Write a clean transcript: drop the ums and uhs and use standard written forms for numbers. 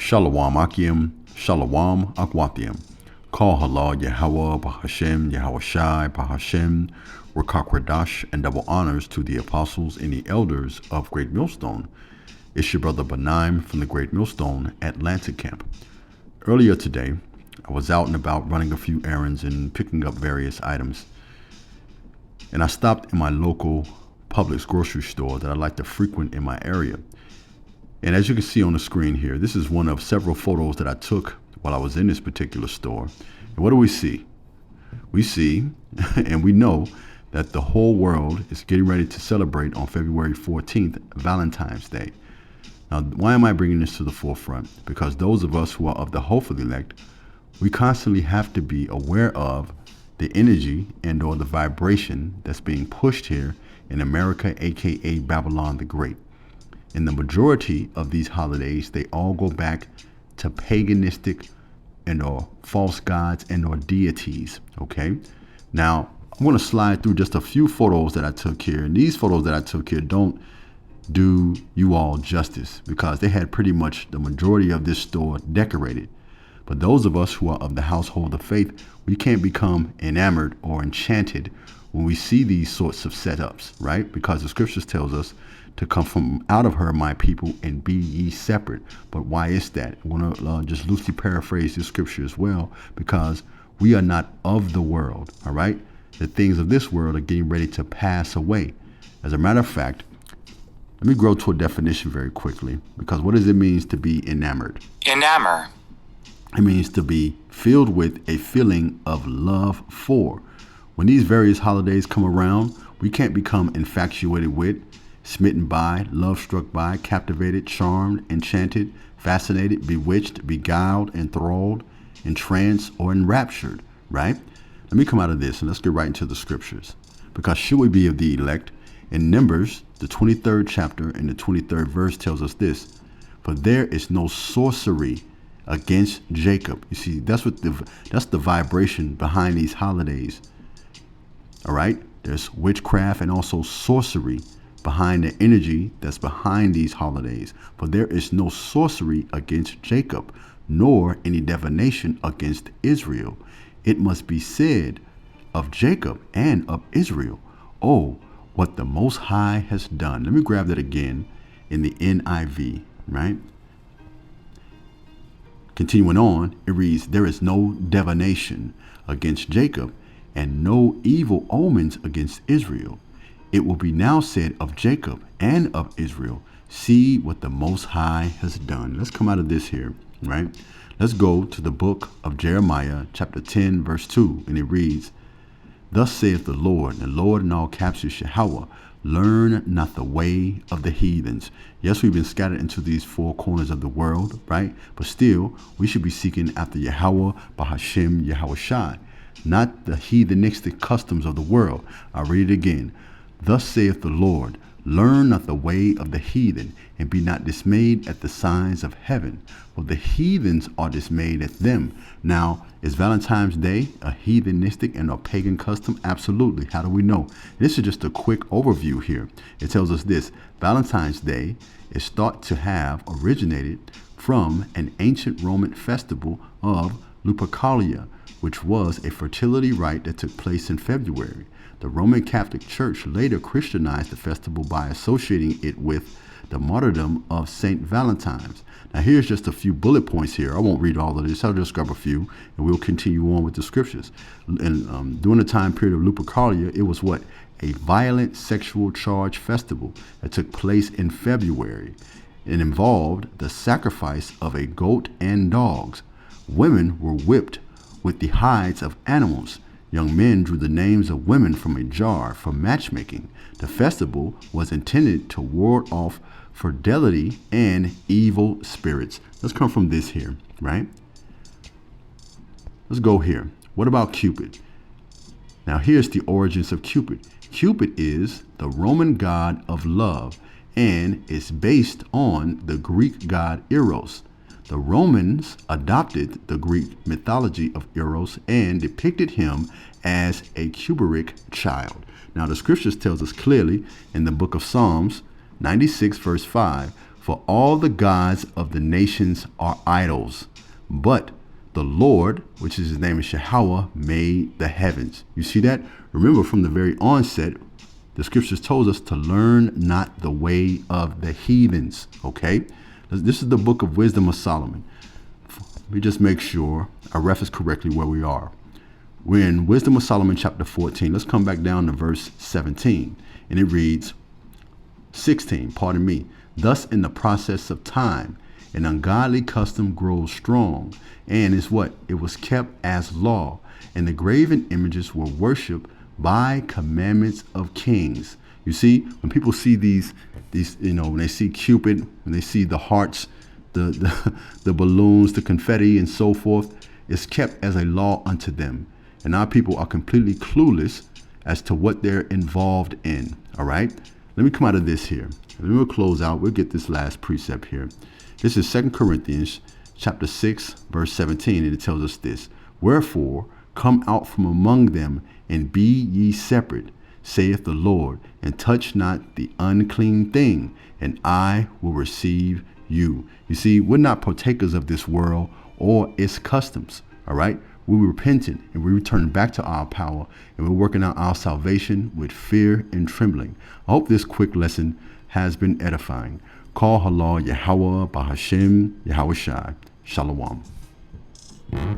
Shalom Akim, Shalom Akwathiam. Call Halal Yahweh, Bahashem, Yahweh Shai, Bahashem, Rakakwadash, and double honors to the apostles and the elders of Great Millstone. It's your brother Benaim from the Great Millstone Atlantic Camp. Earlier today, I was out and about running a few errands and picking up various items. And I stopped in my local Publix grocery store that I like to frequent in my area. And as you can see on the screen here, this is one of several photos that I took while I was in this particular store. And what do we see? We see and we know that the whole world is getting ready to celebrate on February 14th, Valentine's Day. Now, why am I bringing this to the forefront? Because those of us who are of the hopeful elect, we constantly have to be aware of the energy and or the vibration that's being pushed here in America, aka Babylon the Great. In the majority of these holidays, they all go back to paganistic and or false gods and or deities. Okay. Now I'm going to slide through just a few photos that I took here. And these photos that I took here don't do you all justice because they had pretty much the majority of this store decorated. But those of us who are of the household of faith, we can't become enamored or enchanted when we see these sorts of setups, right? Because the scriptures tells us to come from out of her, my people, and be ye separate. But why is that? I want to just loosely paraphrase this scripture as well, because we are not of the world, all right? The things of this world are getting ready to pass away. As a matter of fact, let me go to a definition very quickly, because what does it mean to be enamored? Enamor. It means to be filled with a feeling of love for. When these various holidays come around, we can't become infatuated with, smitten by, love struck by, captivated, charmed, enchanted, fascinated, bewitched, beguiled, enthralled, entranced, or enraptured, right? Let me come out of this and let's get right into the scriptures. Because should we be of the elect? In Numbers, the 23rd chapter and the 23rd verse tells us this: for there is no sorcery against Jacob. You see, that's the vibration behind these holidays. All right, there's witchcraft and also sorcery behind the energy that's behind these holidays. For there is no sorcery against Jacob, nor any divination against Israel. It must be said of Jacob and of Israel, oh, what the Most High has done. Let me grab that again in the NIV, right? Continuing on, it reads, there is no divination against Jacob and no evil omens against Israel. It will be now said of Jacob and of Israel, see what the Most High has done. Let's come out of this here, right? Let's go to the book of Jeremiah, chapter 10, verse 2, and it reads, thus saith the Lord in all caps is Yahweh, learn not the way of the heathens. Yes, we've been scattered into these four corners of the world, right? But still, we should be seeking after Yahweh, Bahashem, Yahweh Shai, not the heathenistic customs of the world. I'll read it again. Thus saith the Lord, learn not the way of the heathen, and be not dismayed at the signs of heaven, for the heathens are dismayed at them. Now, is Valentine's Day a heathenistic and a pagan custom? Absolutely. How do we know? This is just a quick overview here. It tells us this: Valentine's Day is thought to have originated from an ancient Roman festival of Lupercalia, which was a fertility rite that took place in February. The Roman Catholic Church later Christianized the festival by associating it with the martyrdom of Saint Valentine. Now here's just a few bullet points here. I won't read all of this. I'll just grab a few and we'll continue on with the scriptures. And during the time period of Lupercalia, it was what? A violent sexual charge festival that took place in February. It involved the sacrifice of a goat and dogs. Women were whipped with the hides of animals. Young men drew the names of women from a jar for matchmaking. The festival was intended to ward off fidelity and evil spirits. Let's come from this here, right? Let's go here. What about Cupid? Now here's the origins of Cupid. Cupid is the Roman god of love and is based on the Greek god Eros. The Romans adopted the Greek mythology of Eros and depicted him as a Cuberic child. Now the scriptures tells us clearly in the book of Psalms 96 verse 5, For all the gods of the nations are idols, but the Lord, which is his name is Yahweh, made the heavens. You see that? Remember, from the very onset, the scriptures told us to learn not the way of the heathens. Okay? This is the book of Wisdom of Solomon. Let me just make sure I reference correctly where we are. We're in Wisdom of Solomon chapter 14. Let's come back down to verse 17. And it reads, 16, pardon me. Thus in the process of time, an ungodly custom grows strong, and is what? It was kept as law, and the graven images were worshipped by commandments of kings. You see, when people see these, when they see Cupid, when they see the hearts, the balloons, the confetti, and so forth, it's kept as a law unto them. And our people are completely clueless as to what they're involved in. All right? Let me come out of this here. And then we'll close out. We'll get this last precept here. This is 2 Corinthians chapter 6, verse 17. And it tells us this. Wherefore, come out from among them and be ye separate, saith the Lord, and touch not the unclean thing, and I will receive you. You see, we're not partakers of this world or its customs. All right? We're repentant and we return back to our power, and we're working out our salvation with fear and trembling. I hope this quick lesson has been edifying. Call halal Yahweh Bahashem Yahweh Shai. Shalom.